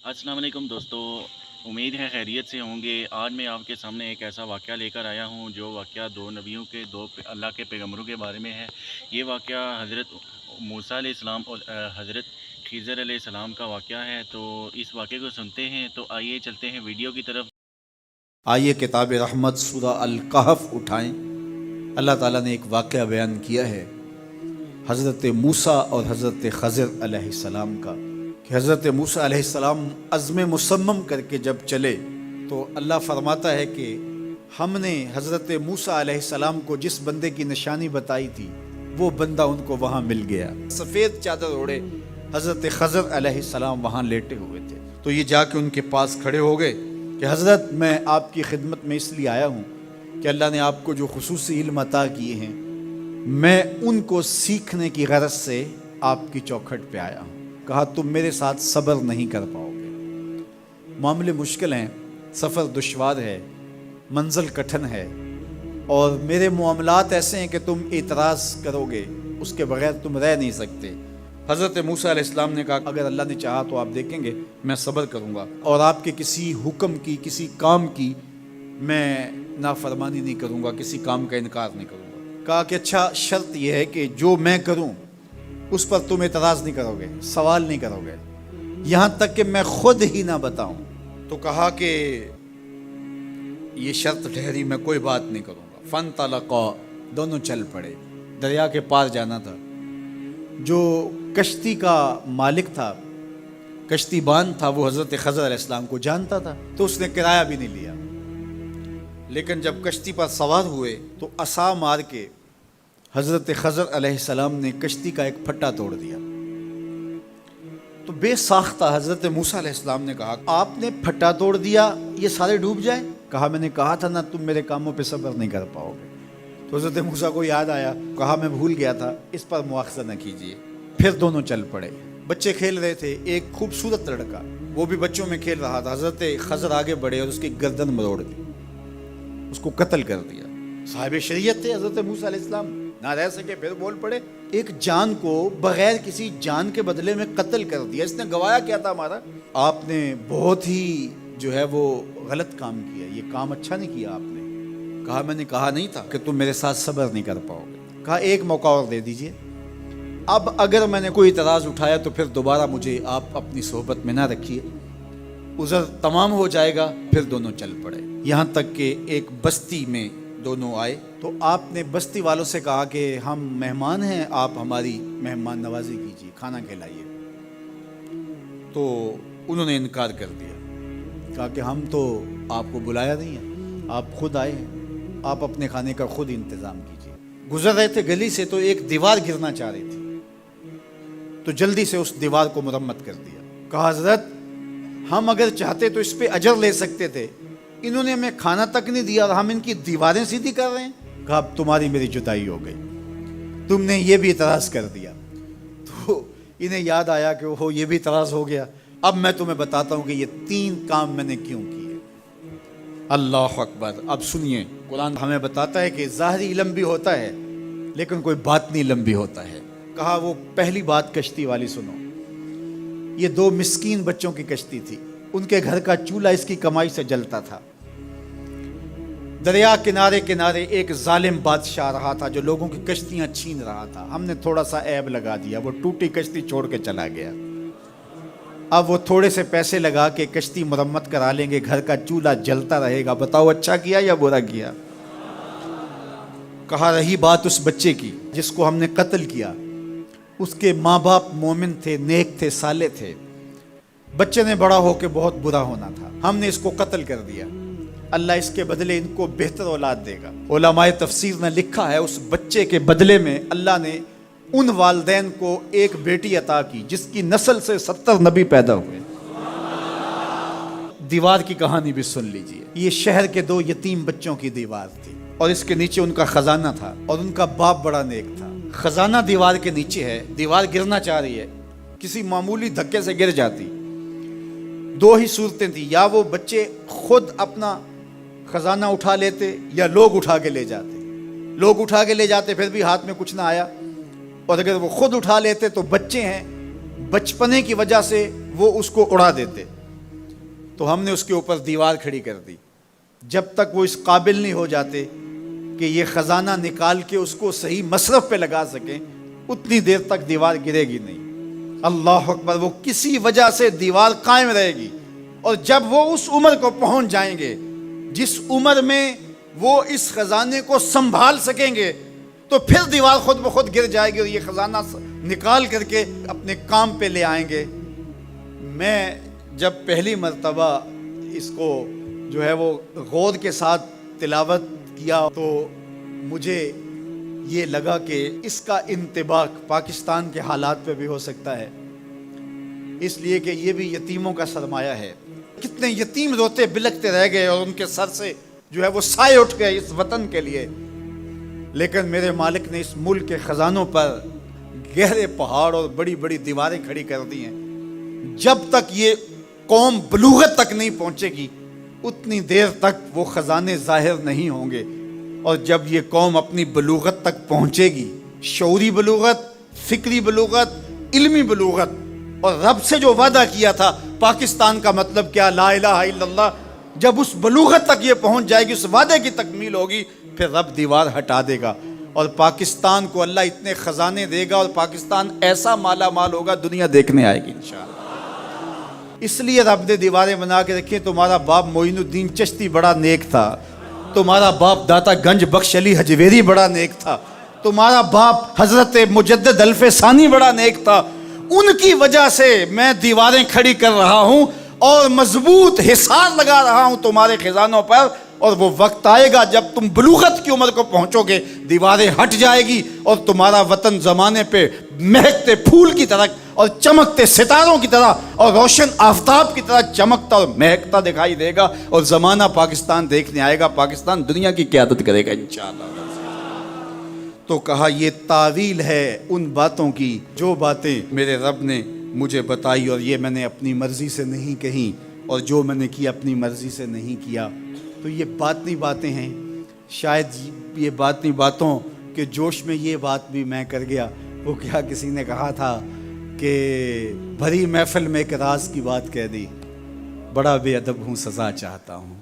अस्सलाम वालेकुम दोस्तों, उम्मीद है खैरियत से होंगे। आज मैं आपके सामने एक ऐसा वाक़या लेकर आया हूँ जो वाक़या दो नबियों के अल्लाह के पैगम्बरों के बारे में है। ये वाक़या हज़रत मूसा अलैहिस्सलाम और हज़रत खिज़र अलैहिस्सलाम का वाक़या है। तो इस वाक़े को सुनते हैं। तो आइए चलते हैं वीडियो की तरफ। आइए किताब रहमत सूरा अल कहफ उठाएं। अल्लाह ताला ने एक वाक़या बयान किया है हज़रत मूसा और हज़रत खज़र अलैहिस्सलाम का कि हज़रत मूसा अलैहिस्सलाम अज़्म मुसम्मम करके जब चले तो अल्लाह फरमाता है कि हमने हज़रत मूसा अलैहिस्सलाम को जिस बंदे की निशानी बताई थी वो बंदा उनको वहाँ मिल गया। सफ़ेद चादर ओढ़े हज़रत खज़र अलैहिस्सलाम वहाँ लेटे हुए थे। तो ये जाके उनके पास खड़े हो गए कि हज़रत मैं आपकी खिदमत में इसलिए आया हूँ कि अल्लाह ने आपको जो खुसूसी इल्म अता किए हैं मैं उनको सीखने की गरज से आपकी चौखट पे आया हूँ। कहा तुम मेरे साथ सब्र नहीं कर पाओगे, मामले मुश्किल हैं, सफ़र दुश्वार है, मंजिल कठिन है और मेरे मामलात ऐसे हैं कि तुम एतराज़ करोगे उसके बगैर तुम रह नहीं सकते। हज़रत मूसा अलैहिस्सलाम ने कहा अगर अल्लाह ने चाहा तो आप देखेंगे मैं सब्र करूँगा और आपके किसी हुक्म की किसी काम की मैं नाफरमानी नहीं करूँगा, किसी काम का इनकार नहीं करूँगा। कहा कि अच्छा शर्त यह है कि जो मैं करूँ उस पर तुम एतराज़ नहीं करोगे, सवाल नहीं करोगे, यहाँ तक कि मैं खुद ही ना बताऊँ। तो कहा कि ये शर्त ठहरी, मैं कोई बात नहीं करूँगा। फ़न तलक़ा, दोनों चल पड़े। दरिया के पार जाना था। जो कश्ती का मालिक था, कश्ती बान था, वो हज़रत खज़र अलैहिस्सलाम को जानता था तो उसने किराया भी नहीं लिया। लेकिन जब कश्ती पर सवार हुए तो असा मार के हज़रत खज़र अलैहिस्सलाम ने कश्ती का एक फट्टा तोड़ दिया। तो बेसाख्ता हज़रत मूसा अलैहिस्सलाम ने कहा आपने फट्टा तोड़ दिया, ये सारे डूब जाए। कहा मैंने कहा था ना तुम मेरे कामों पे सब्र नहीं कर पाओगे। तो हज़रत मूसा को याद आया, कहा मैं भूल गया था, इस पर मुआखज़ा न कीजिए। फिर दोनों चल पड़े। बच्चे खेल रहे थे, एक खूबसूरत लड़का वो भी बच्चों में खेल रहा था। हज़रत खज़र आगे बढ़े और उसकी गर्दन मरोड़ दी, उसको कत्ल कर दिया। साहिब शरीयत थे हज़रत मूसा अलैहिस्सलाम, ना रह सके, फिर बोल पड़े एक जान को बगैर किसी जान के बदले में कत्ल कर दिया, इसने गवाया क्या था हमारा? आपने बहुत ही जो है वो गलत काम किया, ये काम अच्छा नहीं किया आपने। कहा मैंने कहा नहीं था कि तुम मेरे साथ सब्र नहीं कर पाओगे। कहा एक मौका और दे दीजिए, अब अगर मैंने कोई इतराज़ उठाया तो फिर दोबारा मुझे आप अपनी सोहबत में ना रखिए, उज़र तमाम हो जाएगा। फिर दोनों चल पड़े। यहाँ तक कि एक बस्ती में दोनों आए तो आपने बस्ती वालों से कहा कि हम मेहमान हैं, आप हमारी मेहमान नवाजी कीजिए, खाना खिलाइए। तो उन्होंने इनकार कर दिया, कहा कि हम तो आपको बुलाया नहीं है, आप खुद आए हैं, आप अपने खाने का खुद इंतज़ाम कीजिए। गुजर रहे थे गली से तो एक दीवार गिरना चाह रही थी, तो जल्दी से उस दीवार को मुरम्मत कर दिया। कहा हज़रत हम अगर चाहते तो इस पे अजर ले सकते थे, इन्होंने हमें खाना तक नहीं दिया और हम इनकी दीवारें सीधी कर रहे हैं। कहा अब तुम्हारी मेरी जुदाई हो गई, तुमने ये भी इतराज़ कर दिया। तो इन्हें याद आया कि ओहो ये भी इतराज़ हो गया। अब मैं तुम्हें बताता हूँ कि ये 3 काम मैंने क्यों किए। अल्लाह अकबर। अब सुनिए, कुरान हमें बताता है कि ज़ाहिरी इल्म भी होता है लेकिन कोई बातनी इल्म भी होता है। कहा वो पहली बात कश्ती वाली सुनो। ये 2 मिस्कीन बच्चों की कश्ती थी, उनके घर का चूल्हा इसकी कमाई से जलता था। दरिया किनारे किनारे एक जालिम बादशाह रहा था जो लोगों की कश्तियां छीन रहा था। हमने थोड़ा सा ऐब लगा दिया, वो टूटी कश्ती छोड़ के चला गया। अब वो थोड़े से पैसे लगा के कश्ती मरम्मत करा लेंगे, घर का चूल्हा जलता रहेगा। बताओ अच्छा किया या बुरा किया? कहा रही बात उस बच्चे की जिसको हमने कत्ल किया, उसके माँ बाप मोमिन थे, नेक थे, साले थे। बच्चे ने बड़ा होकर बहुत बुरा होना था, हमने इसको कत्ल कर दिया। अल्लाह इसके बदले इनको बेहतर औलाद देगा। उलमाए तफसीर ने लिखा है उस बच्चे के बदले में अल्लाह ने उन वालिदैन को एक बेटी अता की जिसकी नस्ल से 70 नबी पैदा हुए। दीवार की कहानी भी सुन लीजिए। ये शहर के 2 यतीम बच्चों की दीवार थी और इसके नीचे उनका खजाना था और उनका बाप बड़ा नेक था। खजाना दीवार के नीचे है, दीवार गिरना चाह रही है, किसी मामूली धक्के से गिर जाती। 2 ही सूरतें थी, या वो बच्चे खुद अपना खजाना उठा लेते या लोग उठा के ले जाते। लोग उठा के ले जाते फिर भी हाथ में कुछ ना आया, और अगर वो खुद उठा लेते तो बच्चे हैं, बचपने की वजह से वो उसको उड़ा देते। تو ہم نے اس کے اوپر دیوار کھڑی کر دی. جب تک وہ اس قابل نہیں ہو جاتے کہ یہ خزانہ نکال کے اس کو صحیح مصرف پہ لگا سکیں, اتنی دیر تک دیوار گرے گی نہیں. اللہ اکبر, وہ کسی وجہ سے دیوار قائم رہے گی. اور جب وہ اس عمر کو پہنچ جائیں گے جس عمر میں وہ اس خزانے کو سنبھال سکیں گے, تو پھر دیوار خود بخود گر جائے گی اور یہ خزانہ نکال کر کے اپنے کام پہ لے آئیں گے. میں جب پہلی مرتبہ اس کو جو ہے وہ غور کے ساتھ تلاوت کیا تو مجھے یہ لگا کہ اس کا انطباق پاکستان کے حالات پہ بھی ہو سکتا ہے, اس لیے کہ یہ بھی یتیموں کا سرمایہ ہے. کتنے یتیم روتے بلکتے رہ گئے اور ان کے سر سے جو ہے وہ سائے اٹھ گئے اس وطن کے لیے. لیکن میرے مالک نے اس ملک کے خزانوں پر گہرے پہاڑ اور بڑی بڑی دیواریں کھڑی کر دی ہیں. جب تک یہ قوم بلوغت تک نہیں پہنچے گی اتنی دیر تک وہ خزانے ظاہر نہیں ہوں گے. اور جب یہ قوم اپنی بلوغت تک پہنچے گی, شعوری بلوغت, فکری بلوغت, علمی بلوغت, اور رب سے جو وعدہ کیا تھا پاکستان کا مطلب کیا, لا الہ الا اللہ, جب اس بلوغت تک یہ پہنچ جائے گی, اس وعدے کی تکمیل ہوگی, پھر رب دیوار ہٹا دے گا اور پاکستان کو اللہ اتنے خزانے دے گا اور پاکستان ایسا مالا مال ہوگا دنیا دیکھنے آئے گی انشاءاللہ. اس لیے رب نے دیواریں بنا کے رکھی. تمہارا باپ معین الدین چشتی بڑا نیک تھا, تمہارا باپ داتا گنج بخش علی حجویری بڑا نیک تھا, تمہارا باپ حضرت مجدد الف ثانی بڑا نیک تھا. ان کی وجہ سے میں دیواریں کھڑی کر رہا ہوں اور مضبوط حصار لگا رہا ہوں تمہارے خزانوں پر. اور وہ وقت آئے گا جب تم بلوغت کی عمر کو پہنچو گے, دیواریں ہٹ جائے گی اور تمہارا وطن زمانے پہ مہکتے پھول کی طرح اور چمکتے ستاروں کی طرح اور روشن آفتاب کی طرح چمکتا اور مہکتا دکھائی دے گا, اور زمانہ پاکستان دیکھنے آئے گا, پاکستان دنیا کی قیادت کرے گا انشاءاللہ. تو کہا یہ تعویل ہے ان باتوں کی جو باتیں میرے رب نے مجھے بتائی, اور یہ میں نے اپنی مرضی سے نہیں کہیں, اور جو میں نے کیا اپنی مرضی سے نہیں کیا. تو یہ باطنی باتیں ہیں. شاید یہ باطنی باتوں کے جوش میں یہ بات بھی میں کر گیا. وہ کیا کسی نے کہا تھا کہ بھری محفل میں ایک راز کی بات کہہ دی, بڑا بے ادب ہوں سزا چاہتا ہوں.